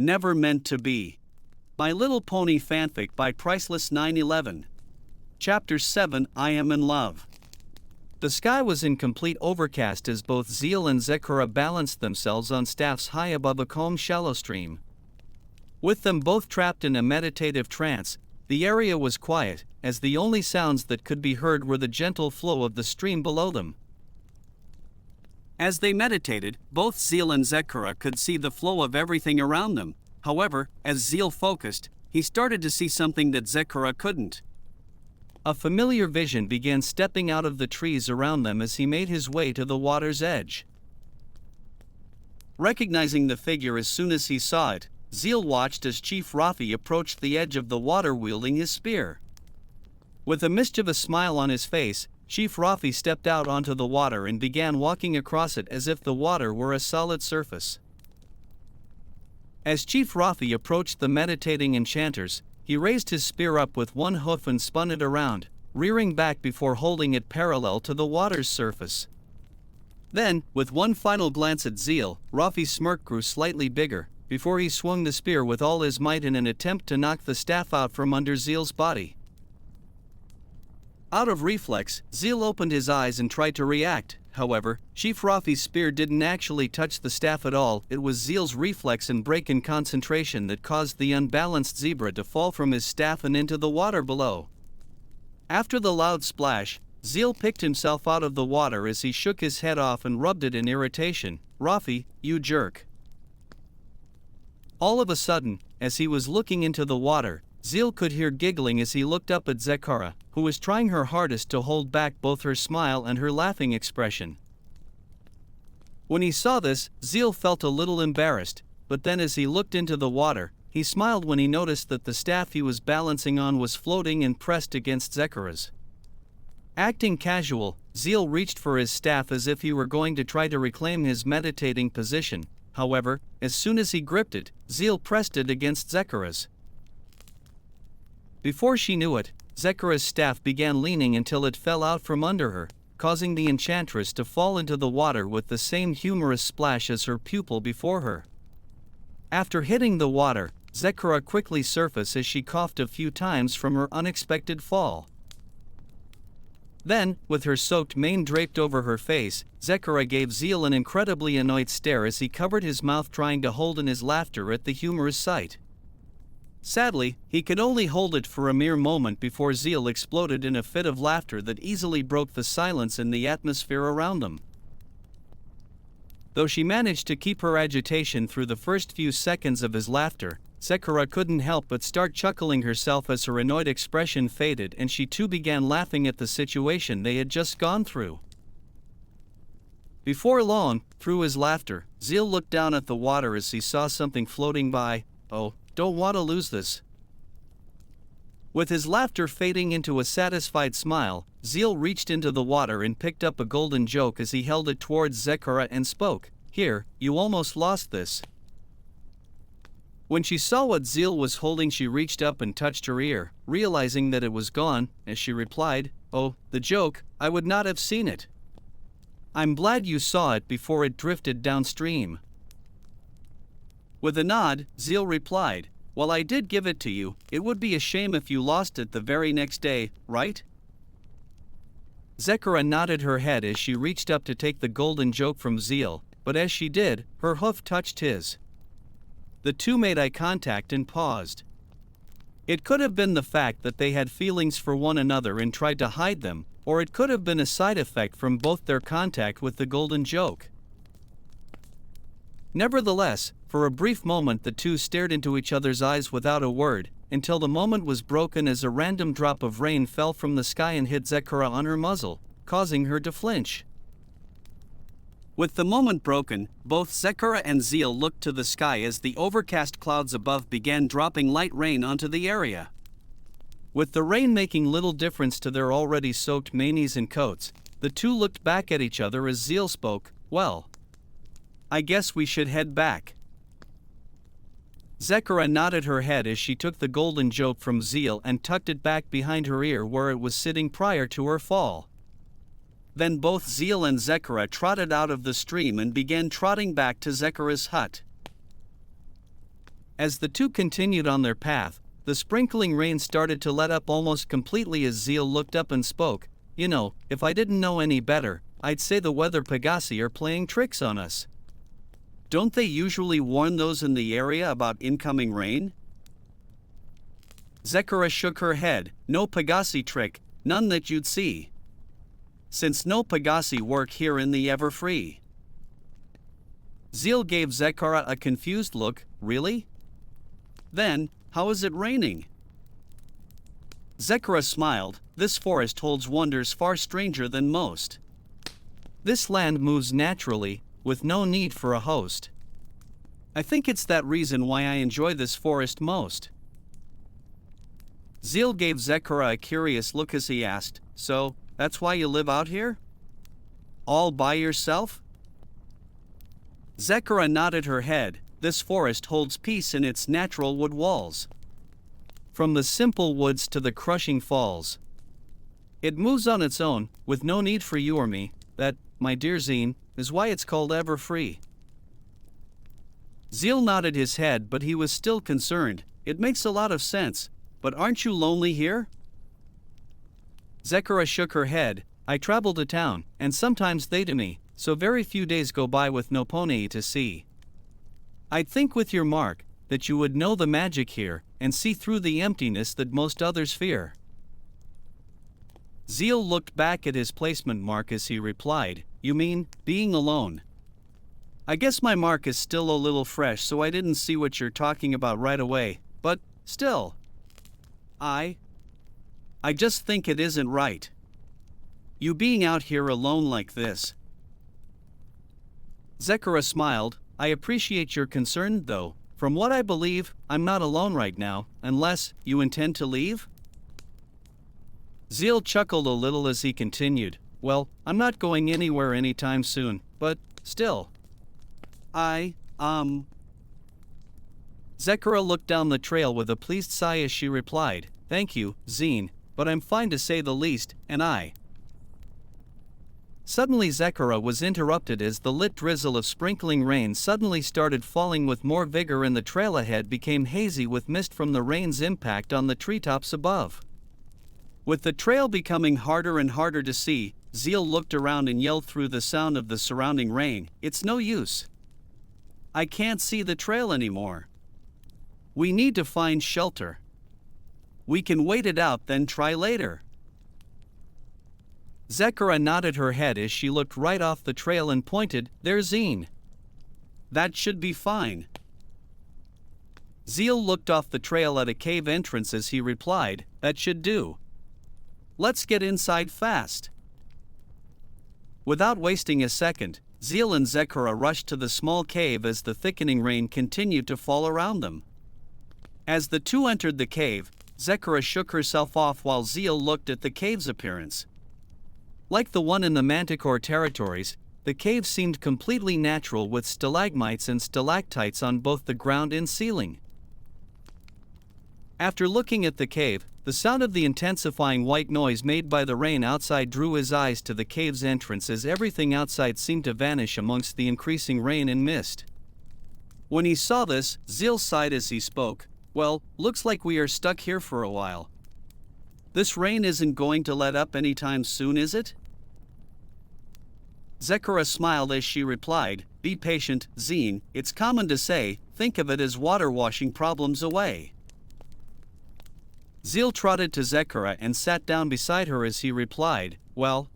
Never Meant to Be. My Little Pony Fanfic by Priceless 911. Chapter 7, I Am in Love. The sky was in complete overcast as both Zeil and Zekura balanced themselves on staffs high above a calm shallow stream. With them both trapped in a meditative trance, the area was quiet, as the only sounds that could be heard were the gentle flow of the stream below them. As they meditated, both Zeil and Zekura could see the flow of everything around them. However, as Zeil focused, he started to see something that Zekura couldn't. A familiar vision began stepping out of the trees around them as he made his way to the water's edge. Recognizing the figure as soon as he saw it, Zeil watched as Chief Rafi approached the edge of the water wielding his spear. With a mischievous smile on his face, Chief Rafi stepped out onto the water and began walking across it as if the water were a solid surface. As Chief Rafi approached the meditating enchanters, he raised his spear up with one hoof and spun it around, rearing back before holding it parallel to the water's surface. Then, with one final glance at Zeil, Rafi's smirk grew slightly bigger, before he swung the spear with all his might in an attempt to knock the staff out from under Zeil's body. Out of reflex, Zeil opened his eyes and tried to react. However, Chief Rafi's spear didn't actually touch the staff at all. It was Zeil's reflex and break in concentration that caused the unbalanced zebra to fall from his staff and into the water below. After the loud splash, Zeil picked himself out of the water as he shook his head off and rubbed it in irritation. "Rafi, you jerk." All of a sudden, as he was looking into the water, Zeil could hear giggling as he looked up at Zekura, who was trying her hardest to hold back both her smile and her laughing expression. When he saw this, Zeil felt a little embarrassed, but then as he looked into the water, he smiled when he noticed that the staff he was balancing on was floating and pressed against Zekura's. Acting casual, Zeil reached for his staff as if he were going to try to reclaim his meditating position. However, as soon as he gripped it, Zeil pressed it against Zekura's. Before she knew it, Zekura's staff began leaning until it fell out from under her, causing the enchantress to fall into the water with the same humorous splash as her pupil before her. After hitting the water, Zekura quickly surfaced as she coughed a few times from her unexpected fall. Then, with her soaked mane draped over her face, Zekura gave Zeil an incredibly annoyed stare as he covered his mouth trying to hold in his laughter at the humorous sight. Sadly, he could only hold it for a mere moment before Zeil exploded in a fit of laughter that easily broke the silence in the atmosphere around them. Though she managed to keep her agitation through the first few seconds of his laughter, Zekura couldn't help but start chuckling herself as her annoyed expression faded and she too began laughing at the situation they had just gone through. Before long, through his laughter, Zeil looked down at the water as he saw something floating by. "Oh, don't want to lose this." With his laughter fading into a satisfied smile, Zeil reached into the water and picked up a golden joke as he held it towards Zekura and spoke. "Here, you almost lost this." When she saw what Zeil was holding, she reached up and touched her ear, realizing that it was gone, as she replied, "Oh, the joke, I would not have seen it. I'm glad you saw it before it drifted downstream." With a nod, Zeil replied, "Well, I did give it to you. It would be a shame if you lost it the very next day, right?" Zekura nodded her head as she reached up to take the golden joke from Zeil, but as she did, her hoof touched his. The two made eye contact and paused. It could have been the fact that they had feelings for one another and tried to hide them, or it could have been a side effect from both their contact with the golden joke. Nevertheless, for a brief moment the two stared into each other's eyes without a word, until the moment was broken as a random drop of rain fell from the sky and hit Zekura on her muzzle, causing her to flinch. With the moment broken, both Zekura and Zeil looked to the sky as the overcast clouds above began dropping light rain onto the area. With the rain making little difference to their already soaked manes and coats, the two looked back at each other as Zeil spoke. "Well, I guess we should head back." Zekura nodded her head as she took the golden joke from Zeil and tucked it back behind her ear where it was sitting prior to her fall. Then both Zeil and Zekura trotted out of the stream and began trotting back to Zekura's hut. As the two continued on their path, the sprinkling rain started to let up almost completely as Zeil looked up and spoke. You know, if I didn't know any better, I'd say the weather pagasi are playing tricks on us. Don't they usually warn those in the area about incoming rain? Zekara shook her head. No pagasi trick, none that you'd see. Since no pagasi work here in the Everfree. Zeil gave Zekara a confused look. Really? Then, how is it raining? Zekara smiled. This forest holds wonders far stranger than most. This land moves naturally, with no need for a host. I think it's that reason why I enjoy this forest most. Zeil gave Zekara a curious look as he asked, so, that's why you live out here? All by yourself? Zekara nodded her head. This forest holds peace in its natural wood walls. From the simple woods to the crushing falls. It moves on its own, with no need for you or me. That, my dear Zine, is why it's called Everfree. Zeil nodded his head, but he was still concerned. It makes a lot of sense, but aren't you lonely here? Zekara shook her head. I travel to town, and sometimes they to me, so very few days go by with no pony to see. I'd think with your mark, that you would know the magic here, and see through the emptiness that most others fear. Zeil looked back at his placement mark as he replied, You mean, being alone? I guess my mark is still a little fresh, so I didn't see what you're talking about right away, but, still. I just think it isn't right. You being out here alone like this. Zekara smiled. I appreciate your concern, though. From what I believe, I'm not alone right now, unless you intend to leave? Zeil chuckled a little as he continued. Well, I'm not going anywhere anytime soon, but, still. Zekara looked down the trail with a pleased sigh as she replied, Thank you, Zine, but I'm fine to say the least, and I. Suddenly Zekara was interrupted as the lit drizzle of sprinkling rain suddenly started falling with more vigor and the trail ahead became hazy with mist from the rain's impact on the treetops above. With the trail becoming harder and harder to see, Zeil looked around and yelled through the sound of the surrounding rain, It's no use. I can't see the trail anymore. We need to find shelter. We can wait it out then try later. Zekara nodded her head as she looked right off the trail and pointed, There's Zine. That should be fine. Zeil looked off the trail at a cave entrance as he replied, That should do. Let's get inside fast. Without wasting a second, Zeil and Zekara rushed to the small cave as the thickening rain continued to fall around them. As the two entered the cave, Zekara shook herself off while Zeil looked at the cave's appearance. Like the one in the Manticore territories, the cave seemed completely natural with stalagmites and stalactites on both the ground and ceiling. After looking at the cave, the sound of the intensifying white noise made by the rain outside drew his eyes to the cave's entrance as everything outside seemed to vanish amongst the increasing rain and mist. When he saw this, Zeil sighed as he spoke, Well, looks like we are stuck here for a while. This rain isn't going to let up anytime soon, is it? Zekara smiled as she replied, Be patient, Zine, it's common to say, think of it as water washing problems away. Zeil trotted to Zekara and sat down beside her as he replied, Well,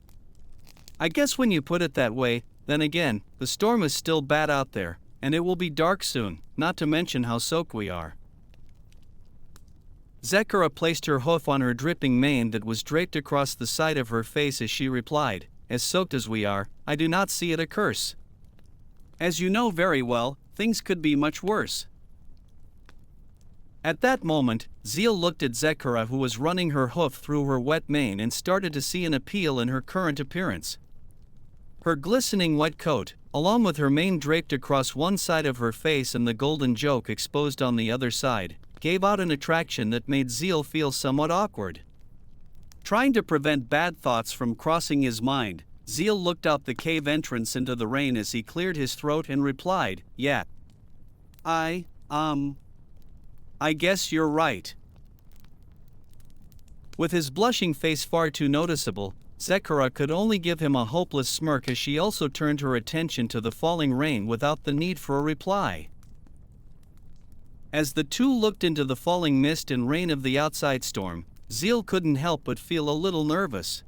I guess when you put it that way, then again, the storm is still bad out there, and it will be dark soon, not to mention how soaked we are. Zekara placed her hoof on her dripping mane that was draped across the side of her face as she replied, As soaked as we are, I do not see it a curse. As you know very well, things could be much worse. At that moment, Zeil looked at Zekara who was running her hoof through her wet mane and started to see an appeal in her current appearance. Her glistening wet coat, along with her mane draped across one side of her face and the golden joke exposed on the other side, gave out an attraction that made Zeil feel somewhat awkward. Trying to prevent bad thoughts from crossing his mind, Zeil looked out the cave entrance into the rain as he cleared his throat and replied, Yeah. I guess you're right. With his blushing face far too noticeable, Zekura could only give him a hopeless smirk as she also turned her attention to the falling rain without the need for a reply. As the two looked into the falling mist and rain of the outside storm, Zeil couldn't help but feel a little nervous.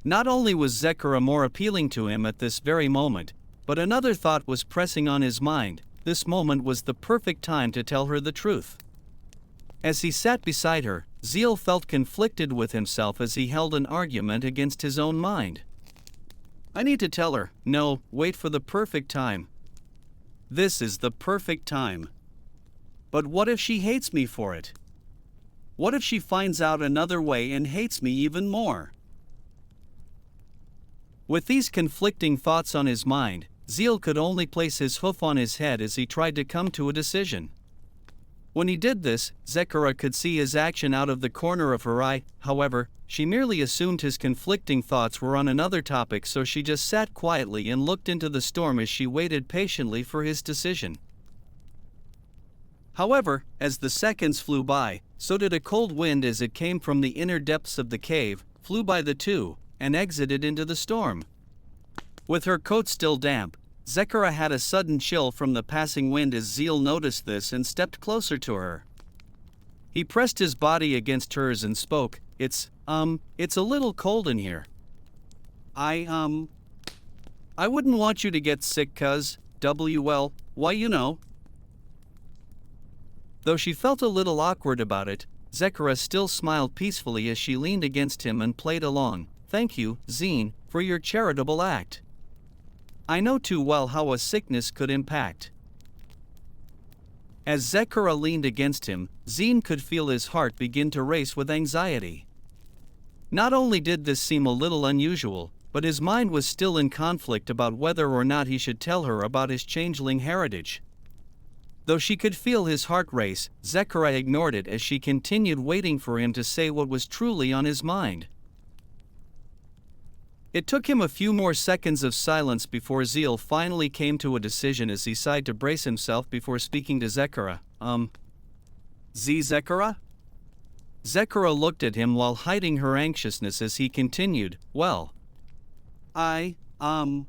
Not only was Zekura more appealing to him at this very moment, but another thought was pressing on his mind. This moment was the perfect time to tell her the truth. As he sat beside her, Zeil felt conflicted with himself as he held an argument against his own mind. I need to tell her. No, wait for the perfect time. This is the perfect time. But what if she hates me for it? What if she finds out another way and hates me even more? With these conflicting thoughts on his mind, Zeil could only place his hoof on his head as he tried to come to a decision. When he did this, Zekura could see his action out of the corner of her eye. However, she merely assumed his conflicting thoughts were on another topic, so she just sat quietly and looked into the storm as she waited patiently for his decision. However, as the seconds flew by, so did a cold wind as it came from the inner depths of the cave, flew by the two, and exited into the storm. With her coat still damp, Zekura had a sudden chill from the passing wind as Zeil noticed this and stepped closer to her. He pressed his body against hers and spoke, it's a little cold in here. I wouldn't want you to get sick well, why you know. Though she felt a little awkward about it, Zekura still smiled peacefully as she leaned against him and played along. Thank you, Zein, for your charitable act. I know too well how a sickness could impact. As Zekura leaned against him, Zein could feel his heart begin to race with anxiety. Not only did this seem a little unusual, but his mind was still in conflict about whether or not he should tell her about his changeling heritage. Though she could feel his heart race, Zekura ignored it as she continued waiting for him to say what was truly on his mind. It took him a few more seconds of silence before Zeil finally came to a decision as he sighed to brace himself before speaking to Zekura. Zekura? Zekura looked at him while hiding her anxiousness as he continued, well, I want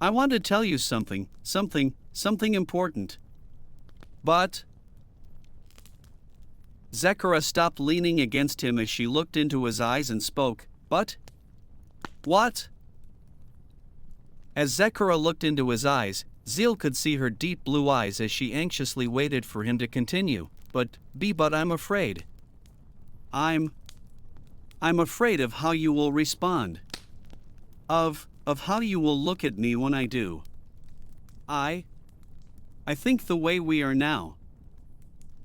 to tell you something important. But... Zekura stopped leaning against him as she looked into his eyes and spoke, but? What? As Zekura looked into his eyes, Zeil could see her deep blue eyes as she anxiously waited for him to continue, but I'm afraid. I'm afraid of how you will respond. Of how you will look at me when I do. I think the way we are now.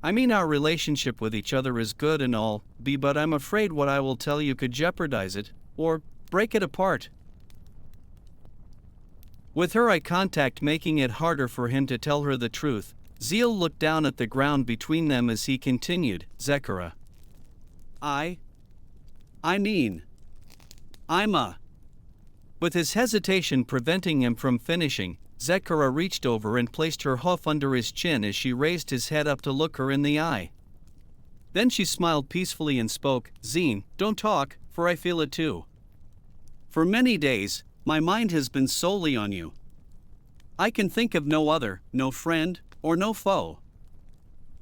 I mean, our relationship with each other is good and all, but I'm afraid what I will tell you could jeopardize it, or break it apart. With her eye contact making it harder for him to tell her the truth, Zeil looked down at the ground between them as he continued, Zekura. With his hesitation preventing him from finishing, Zekura reached over and placed her hoof under his chin as she raised his head up to look her in the eye. Then she smiled peacefully and spoke, Zein, don't talk, for I feel it too. For many days, my mind has been solely on you. I can think of no other, no friend, or no foe.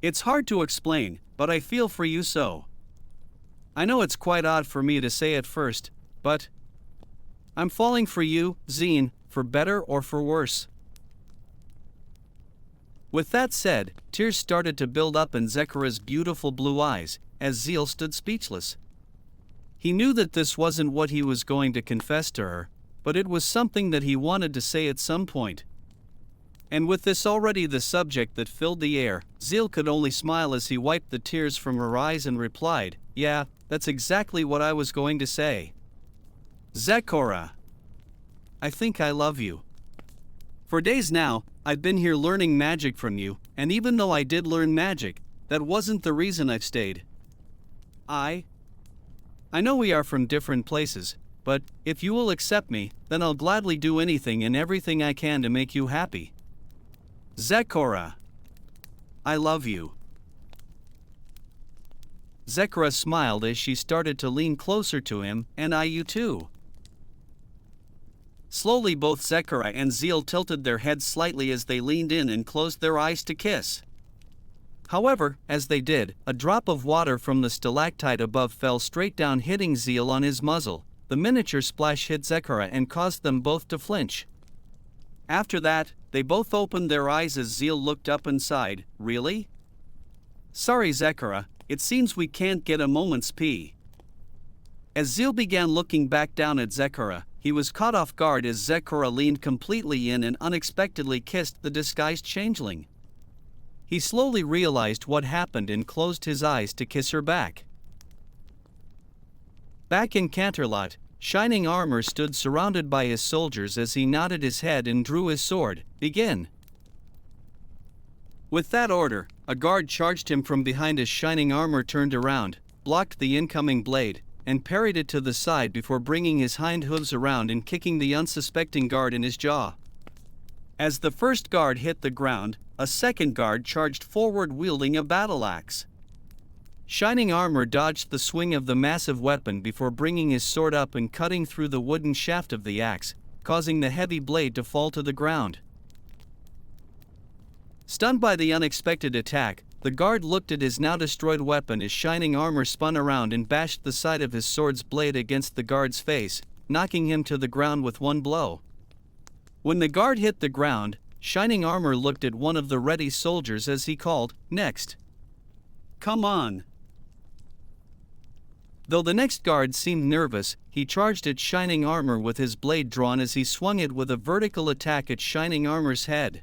It's hard to explain, but I feel for you so. I know it's quite odd for me to say at first, but I'm falling for you, Zein, for better or for worse. With that said, tears started to build up in Zekura's beautiful blue eyes, as Zeil stood speechless. He knew that this wasn't what he was going to confess to her, but it was something that he wanted to say at some point. And with this already the subject that filled the air, Zeil could only smile as he wiped the tears from her eyes and replied, yeah, that's exactly what I was going to say. Zekura. I think I love you. For days now, I've been here learning magic from you, and even though I did learn magic, that wasn't the reason I've stayed. I know we are from different places, but if you will accept me, then I'll gladly do anything and everything I can to make you happy. Zekura. I love you." Zekara smiled as she started to lean closer to him, "And I you too." Slowly both Zekara and Zeil tilted their heads slightly as they leaned in and closed their eyes to kiss. However, as they did, a drop of water from the stalactite above fell straight down, hitting Zeil on his muzzle. The miniature splash hit Zekara and caused them both to flinch. After that, they both opened their eyes as Zeil looked up and sighed, "Really? Sorry Zekara, it seems we can't get a moment's pee." As Zeil began looking back down at Zekara, he was caught off guard as Zekara leaned completely in and unexpectedly kissed the disguised changeling. He slowly realized what happened and closed his eyes to kiss her back. Back in Canterlot, Shining Armor stood surrounded by his soldiers as he nodded his head and drew his sword. "Begin." With that order, a guard charged him from behind as Shining Armor turned around, blocked the incoming blade, and parried it to the side before bringing his hind hooves around and kicking the unsuspecting guard in his jaw. As the first guard hit the ground, a second guard charged forward wielding a battle axe. Shining Armor dodged the swing of the massive weapon before bringing his sword up and cutting through the wooden shaft of the axe, causing the heavy blade to fall to the ground. Stunned by the unexpected attack, the guard looked at his now destroyed weapon as Shining Armor spun around and bashed the side of his sword's blade against the guard's face, knocking him to the ground with one blow. When the guard hit the ground, Shining Armor looked at one of the ready soldiers as he called, "Next. Come on." Though the next guard seemed nervous, he charged at Shining Armor with his blade drawn as he swung it with a vertical attack at Shining Armor's head.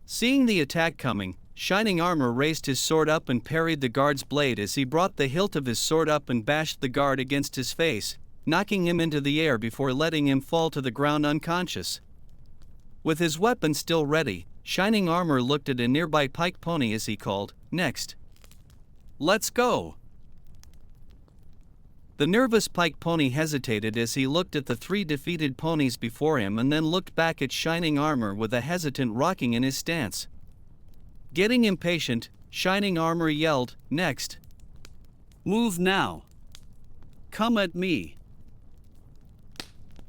Seeing the attack coming, Shining Armor raised his sword up and parried the guard's blade as he brought the hilt of his sword up and bashed the guard against his face, knocking him into the air before letting him fall to the ground unconscious. With his weapon still ready, Shining Armor looked at a nearby pike pony as he called, "Next. Let's go." The nervous pike pony hesitated as he looked at the three defeated ponies before him and then looked back at Shining Armor with a hesitant rocking in his stance. Getting impatient, Shining Armor yelled, "Next. Move now. Come at me."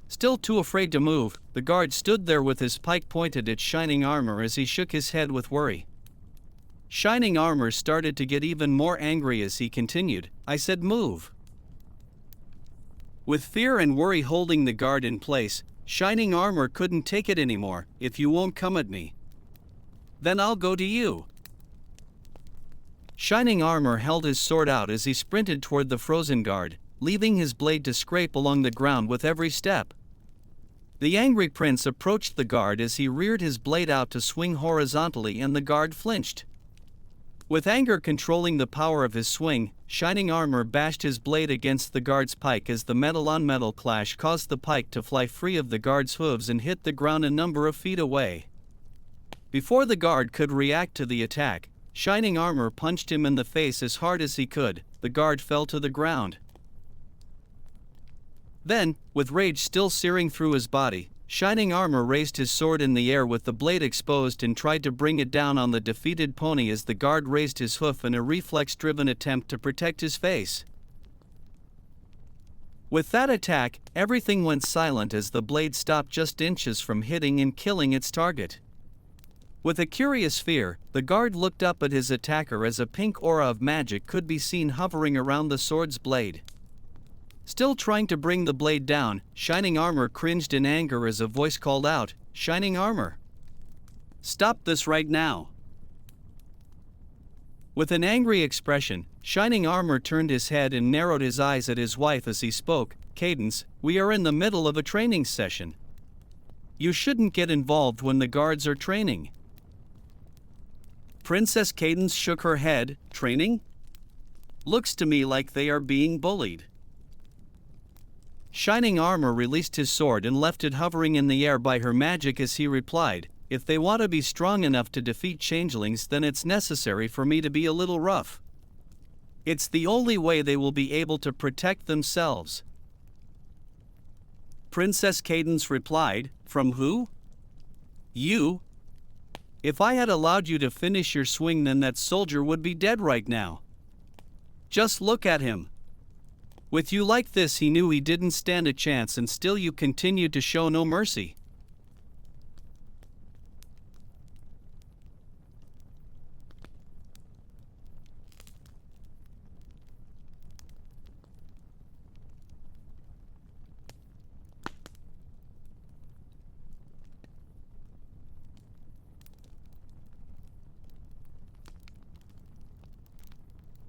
Still too afraid to move, the guard stood there with his pike pointed at Shining Armor as he shook his head with worry. Shining Armor started to get even more angry as he continued, "I said move." With fear and worry holding the guard in place, Shining Armor couldn't take it anymore. "If you won't come at me, then I'll go to you." Shining Armor held his sword out as he sprinted toward the frozen guard, leaving his blade to scrape along the ground with every step. The angry prince approached the guard as he reared his blade out to swing horizontally, and the guard flinched. With anger controlling the power of his swing, Shining Armor bashed his blade against the guard's pike as the metal-on-metal clash caused the pike to fly free of the guard's hooves and hit the ground a number of feet away. Before the guard could react to the attack, Shining Armor punched him in the face as hard as he could. The guard fell to the ground. Then, with rage still searing through his body, Shining Armor raised his sword in the air with the blade exposed and tried to bring it down on the defeated pony as the guard raised his hoof in a reflex-driven attempt to protect his face. With that attack, everything went silent as the blade stopped just inches from hitting and killing its target. With a curious fear, the guard looked up at his attacker as a pink aura of magic could be seen hovering around the sword's blade. Still trying to bring the blade down, Shining Armor cringed in anger as a voice called out, "Shining Armor! Stop this right now!" With an angry expression, Shining Armor turned his head and narrowed his eyes at his wife as he spoke, "Cadence, we are in the middle of a training session. You shouldn't get involved when the guards are training." Princess Cadence shook her head. "Training? Looks to me like they are being bullied." Shining Armor released his sword and left it hovering in the air by her magic as he replied, "If they want to be strong enough to defeat changelings, then it's necessary for me to be a little rough. It's the only way they will be able to protect themselves." Princess Cadence replied, "From who?" "You." If I had allowed you to finish your swing, then that soldier would be dead right now. Just look at him. With you like this, he knew he didn't stand a chance, and still you continued to show no mercy.